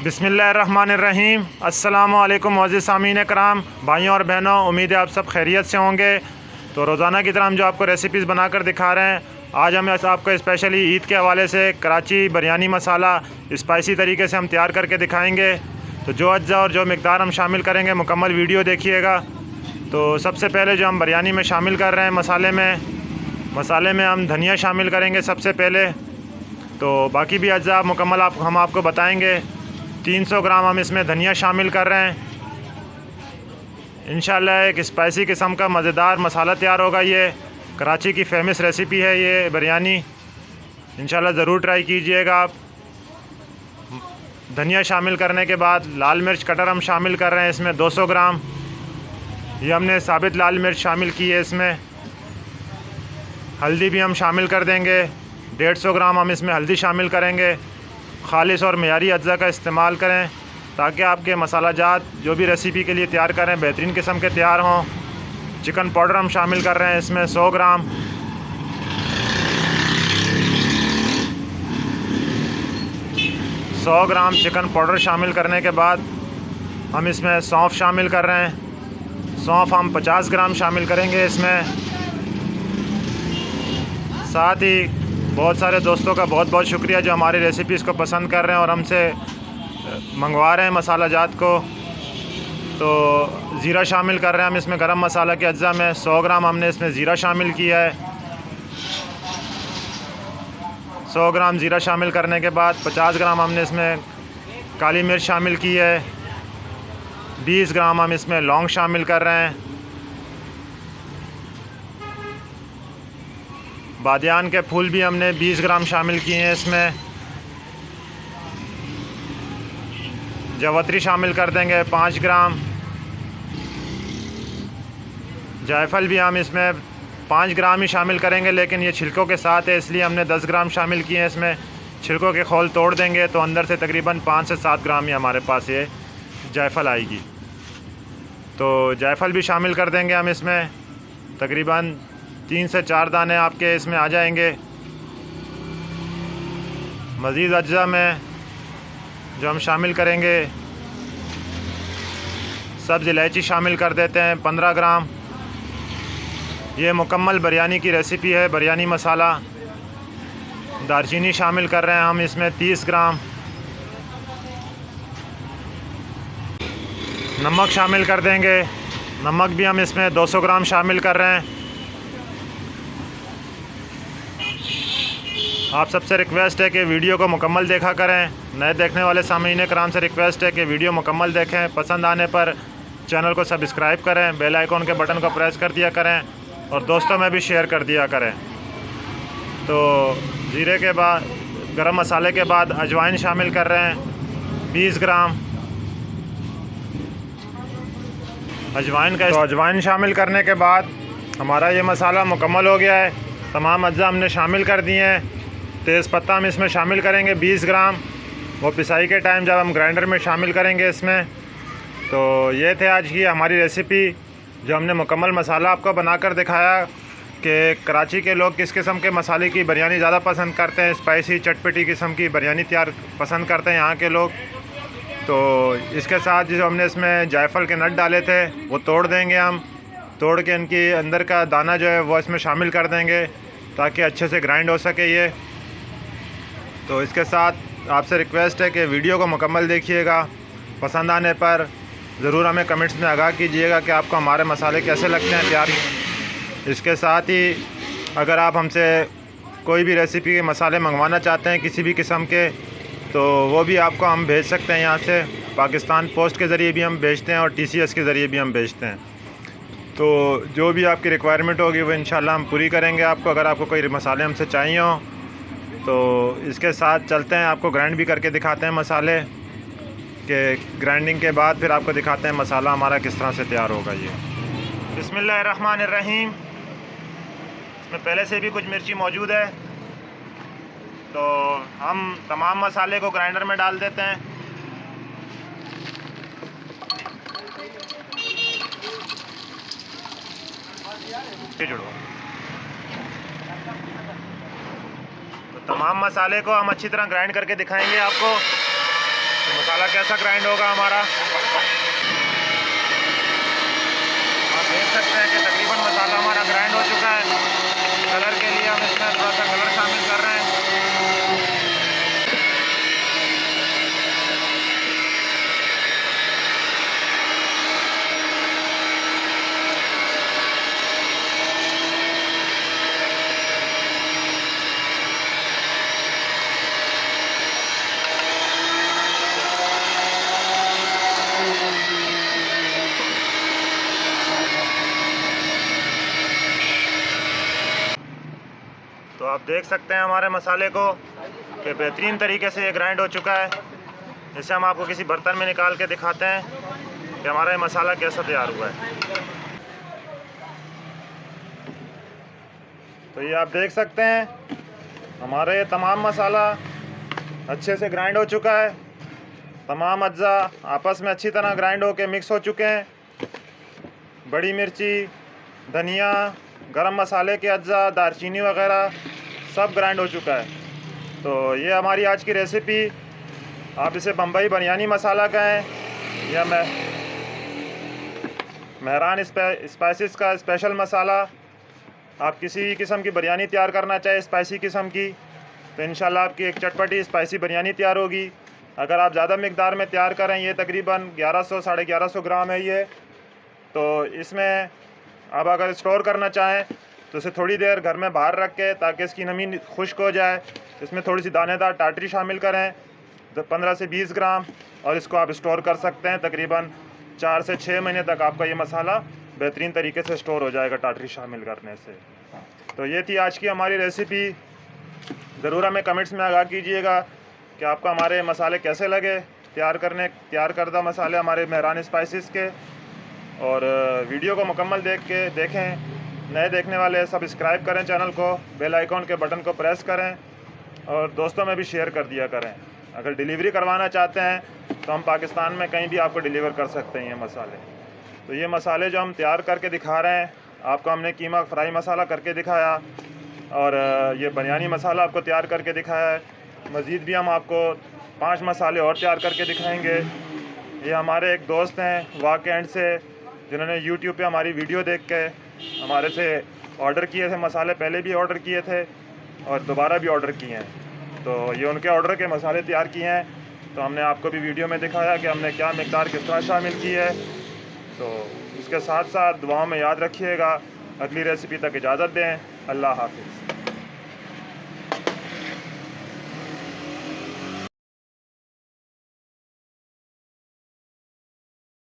बिस्मिल्लाहिर्रहमानिर्रहीम। अस्सलामुअलैकुम मोअज़्ज़िज़ सामीन कराम, भाइयों और बहनों, उम्मीद है आप सब खैरियत से होंगे। तो रोज़ाना की तरह हम जो आपको रेसिपीज़ बनाकर दिखा रहे हैं, आज हम आपको स्पेशली ईद के हवाले से कराची बिरयानी मसाला स्पाइसी तरीके से हम तैयार करके दिखाएंगे। तो जो अज्जा और जो मिक़दार हम शामिल करेंगे, मुकम्मल वीडियो देखिएगा। तो सबसे पहले जो हम बिरयानी में शामिल कर रहे हैं मसाले में हम धनिया शामिल करेंगे सबसे पहले। तो बाकी भी अज्जा मुकम्मल हम आपको बताएँगे। 300 ग्राम हम इसमें धनिया शामिल कर रहे हैं। इंशाल्लाह एक स्पाइसी किस्म का मज़ेदार मसाला तैयार होगा। ये कराची की फेमस रेसिपी है ये बिरयानी, इंशाल्लाह ज़रूर ट्राई कीजिएगा आप। धनिया शामिल करने के बाद लाल मिर्च कटर हम शामिल कर रहे हैं इसमें 200 ग्राम। ये हमने साबित लाल मिर्च शामिल की है इसमें। हल्दी भी हम शामिल कर देंगे, 150 ग्राम हम इसमें हल्दी शामिल करेंगे। खालिश और मेयारी अज्जा का इस्तेमाल करें ताकि आपके मसाला जात जो भी रेसिपी के लिए तैयार करें बेहतरीन किस्म के तैयार हों। चिकन पाउडर हम शामिल कर रहे हैं इसमें 100 ग्राम। चिकन पाउडर शामिल करने के बाद हम इसमें सौंफ शामिल कर रहे हैं। सौंफ हम 50 ग्राम शामिल करेंगे इसमें। साथ ही बहुत सारे दोस्तों का बहुत बहुत शुक्रिया जो हमारी रेसिपीज़ को पसंद कर रहे हैं और हमसे मंगवा रहे हैं मसाला जात को। तो ज़ीरा शामिल कर रहे हैं हम इसमें गरम मसाला के अज्जा में। 100 ग्राम हमने इसमें ज़ीरा शामिल किया है। 100 ग्राम ज़ीरा शामिल करने के बाद 50 ग्राम हमने इसमें काली मिर्च शामिल की है। 20 ग्राम हम इसमें लौंग शामिल कर रहे हैं। बादियान के फूल भी हमने 20 ग्राम शामिल किए हैं इसमें। जावित्री शामिल कर देंगे 5 ग्राम। जायफल भी हम इसमें 5 ग्राम ही शामिल करेंगे, लेकिन ये छिलकों के साथ है इसलिए हमने 10 ग्राम शामिल किए हैं इसमें। छिलकों के खोल तोड़ देंगे तो अंदर से तकरीबन 5 से 7 ग्राम ही हमारे पास ये जायफल आएगी। तो जायफल भी शामिल कर देंगे हम इसमें। तकरीबन 3 से 4 दाने आपके इसमें आ जाएंगे। मज़ीद अज्जा में जो हम शामिल करेंगे, सब्ज़ इलायची शामिल कर देते हैं 15 ग्राम। ये मुकम्मल बिरयानी की रेसिपी है, बिरयानी मसाला। दालचीनी शामिल कर रहे हैं हम इसमें 30 ग्राम। नमक शामिल कर देंगे, नमक भी हम इसमें 200 ग्राम शामिल कर रहे हैं। आप सबसे रिक्वेस्ट है कि वीडियो को मुकम्मल देखा करें। नए देखने वाले सामीन कराम से रिक्वेस्ट है कि वीडियो मुकम्मल देखें। पसंद आने पर चैनल को सब्सक्राइब करें, बेल आइकॉन के बटन को प्रेस कर दिया करें और दोस्तों में भी शेयर कर दिया करें। तो जीरे के बाद गरम मसाले के बाद अजवाइन शामिल कर रहे हैं 20 ग्राम। अजवाइन शामिल करने के बाद हमारा ये मसाला मुकम्मल हो गया है। तमाम अज्जा हमने शामिल कर दिए हैं। तेज़पत्ता हम इसमें शामिल करेंगे 20 ग्राम, वो पिसाई के टाइम जब हम ग्राइंडर में शामिल करेंगे इसमें। तो ये थे आज की हमारी रेसिपी जो हमने मुकम्मल मसाला आपको बनाकर दिखाया कि कराची के लोग किस किस्म के मसाले की बिरयानी ज़्यादा पसंद करते हैं। स्पाइसी चटपटी किस्म की बिरयानी तैयार पसंद करते हैं यहाँ के लोग। तो इसके साथ जो हमने इसमें जायफल के नट डाले थे वो तोड़ देंगे हम। तोड़ के इनकी अंदर का दाना जो है वो इसमें शामिल कर देंगे ताकि अच्छे से ग्राइंड हो सके ये। तो इसके साथ आपसे रिक्वेस्ट है कि वीडियो को मुकम्मल देखिएगा। पसंद आने पर ज़रूर हमें कमेंट्स में आगाह कीजिएगा कि आपको हमारे मसाले कैसे लगते हैं तैयार। इसके साथ ही अगर आप हमसे कोई भी रेसिपी के मसाले मंगवाना चाहते हैं किसी भी किस्म के, तो वो भी आपको हम भेज सकते हैं यहाँ से। पाकिस्तान पोस्ट के ज़रिए भी हम भेजते हैं और TCS के ज़रिए भी हम भेजते हैं। तो जो भी आपकी रिक्वायरमेंट होगी वो इंशाल्लाह हम पूरी करेंगे आपको। अगर आपको कोई मसाले हमसे चाहिए हों तो इसके साथ चलते हैं, आपको ग्राइंड भी करके दिखाते हैं मसाले के। ग्राइंडिंग के बाद फिर आपको दिखाते हैं मसाला हमारा किस तरह से तैयार होगा ये। बिस्मिल्लाहिर्रहमानिर्रहीम। इसमें पहले से भी कुछ मिर्ची मौजूद है तो हम तमाम मसाले को ग्राइंडर में डाल देते हैं। तमाम मसाले को हम अच्छी तरह ग्राइंड करके दिखाएंगे आपको। तो मसाला कैसा ग्राइंड होगा हमारा आप देख सकते हैं कि तकरीबन मसाला हमारा ग्राइंड हो चुका है। कलर के लिए हम इसमें थोड़ा सा कलर शामिल कर रहे हैं। तो आप देख सकते हैं हमारे मसाले को कि बेहतरीन तरीके से ये ग्राइंड हो चुका है। इसे हम आपको किसी बर्तन में निकाल के दिखाते हैं कि हमारा ये मसाला कैसा तैयार हुआ है। तो ये आप देख सकते हैं हमारे ये तमाम मसाला अच्छे से ग्राइंड हो चुका है। तमाम अज्जा आपस में अच्छी तरह ग्राइंड होके मिक्स हो चुके हैं। बड़ी मिर्ची, धनिया, गरम मसाले के अज्जा, दालचीनी वगैरह सब ग्राइंड हो चुका है। तो ये हमारी आज की रेसिपी, आप इसे बम्बई बिरयानी मसाला कहें या मेहरान स्पाइसेस का स्पेशल मसाला। आप किसी भी किस्म की बिरयानी तैयार करना चाहे स्पाइसी किस्म की, तो इंशाल्लाह आपकी एक चटपटी स्पाइसी बिरयानी तैयार होगी। अगर आप ज़्यादा मिकदार में तैयार करें, ये तकरीबन 1100 साढ़े 1100 ग्राम है ये, तो इसमें आप अगर स्टोर करना चाहें तो इसे थोड़ी देर घर में बाहर रख के, ताकि इसकी नमी खुश्क हो जाए, इसमें थोड़ी सी दानेदार टाटरी शामिल करें 15 से 20 ग्राम, और इसको आप स्टोर कर सकते हैं। तकरीबन 4 से 6 महीने तक आपका ये मसाला बेहतरीन तरीके से स्टोर हो जाएगा टाटरी शामिल करने से। तो ये थी आज की हमारी रेसिपी। ज़रूर हमें कमेंट्स में आगाह कीजिएगा कि आपको हमारे मसाले कैसे लगे, तैयार करदा मसाले हमारे मेहरान स्पाइसेस के। और वीडियो को मुकम्मल देखें। नए देखने वाले सब्सक्राइब करें चैनल को, बेल आइकॉन के बटन को प्रेस करें और दोस्तों में भी शेयर कर दिया करें। अगर डिलीवरी करवाना चाहते हैं तो हम पाकिस्तान में कहीं भी आपको डिलीवर कर सकते हैं ये मसाले। तो ये मसाले जो हम तैयार करके दिखा रहे हैं आपको, हमने कीमा फ्राई मसाला करके दिखाया और ये बिरयानी मसाला आपको तैयार करके दिखाया है। मज़ीद भी हम आपको 5 मसाले और तैयार करके दिखाएंगे। ये हमारे एक दोस्त हैं वाकैंड से, जिन्होंने YouTube पे हमारी वीडियो देख के हमारे से ऑर्डर किए थे मसाले, पहले भी ऑर्डर किए थे और दोबारा भी ऑर्डर किए हैं। तो ये उनके ऑर्डर के मसाले तैयार किए हैं। तो हमने आपको भी वीडियो में दिखाया कि हमने क्या मिक़दार किस तरह शामिल की है। तो इसके साथ साथ दुआओं में याद रखिएगा। अगली रेसिपी तक इजाज़त दें। अल्लाह हाफ़िज़।